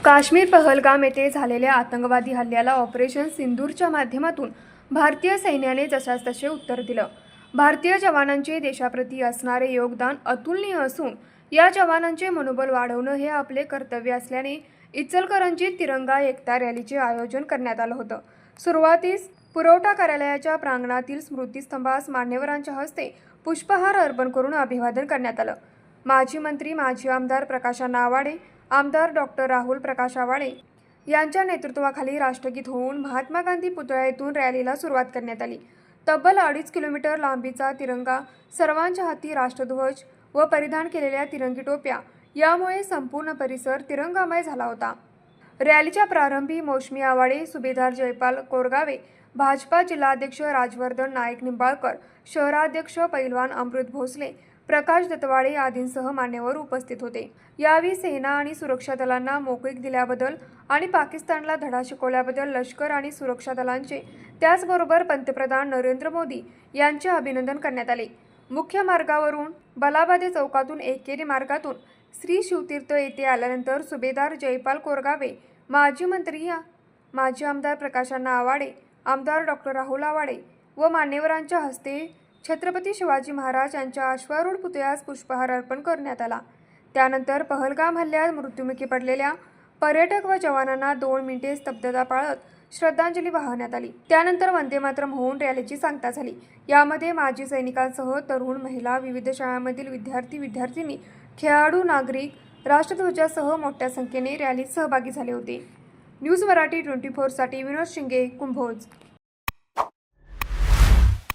काश्मीर पहलगाम येथे झालेल्या आतंकवादी हल्ल्याला ऑपरेशन सिंदूरच्या माध्यमातून भारतीय सैन्याने जशास तसे उत्तर दिलं। भारतीय जवानांचे देशाप्रती असणारे योगदान अतुलनीय असून या जवानांचे मनोबल वाढवणं हे आपले कर्तव्य असल्याने इचलकरंजीत तिरंगा एकता रॅलीचे आयोजन करण्यात आलं होतं। सुरुवातीस पुरवठा कार्यालयाच्या प्रांगणातील स्मृतिस्तंभास मान्यवरांच्या हस्ते पुष्पहार अर्पण करून अभिवादन करण्यात आलं। माजी मंत्री माजी आमदार प्रकाशअण्णा आवाडे, आमदार डॉक्टर राहुल प्रकाश आवाडे यांच्या नेतृत्वाखाली राष्ट्रगीत होऊन महात्मा गांधी पुतळा येथून रॅलीला सुरुवात करण्यात आली। तब्बल 2.5 किलोमीटर लांबीचा तिरंगा, सर्वांच्या हाती राष्ट्रध्वज व परिधान केलेल्या तिरंगी टोप्या यामुळे संपूर्ण परिसर तिरंगामय झाला होता। रॅलीच्या प्रारंभी मौसमी आवाडे, सुभेदार जयपाल कोरगावे, भाजपा जिल्हाध्यक्ष राजवर्धन नाईक निंबाळकर, शहराध्यक्ष पैलवान अमृत भोसले, प्रकाश दत्तवाडे आदींसह मान्यवर उपस्थित होते। यावेळी सेना आणि सुरक्षा दलांना मोकळीक दिल्याबद्दल आणि पाकिस्तानला धडा शिकवल्याबद्दल लष्कर आणि सुरक्षा दलांचे त्याचबरोबर पंतप्रधान नरेंद्र मोदी यांचे अभिनंदन करण्यात आले। मुख्य मार्गावरून बलाबादे चौकातून एकेरी मार्गातून श्री शिवतीर्थ येथे आल्यानंतर सुभेदार जयपाल कोरगावे, माजी मंत्री माजी आमदार प्रकाशअण्णा आवाडे, आमदार डॉक्टर राहुल आवाडे व मान्यवरांच्या हस्ते छत्रपती शिवाजी महाराज यांच्या अश्वारूढ पुतळ्यास पुष्पहार अर्पण करण्यात आला। त्यानंतर पहलगाम हल्ल्यात मृत्युमुखी पडलेल्या पर्यटक व जवानांना 2 मिनिटे स्तब्धता पाळत श्रद्धांजली वाहण्यात आली। त्यानंतर वंदे मातरम होऊन रॅलीची सांगता झाली। यामध्ये माजी सैनिकांसह तरुण, महिला, विविध शाळांमधील विद्यार्थी-विद्यार्थिनी, खेळाडू, नागरिक राष्ट्रध्वजासह मोठ्या संख्येने रॅलीत सहभागी झाले होते। न्यूज मराठी 24 साठी विनोद शिंगे, कुंभोज।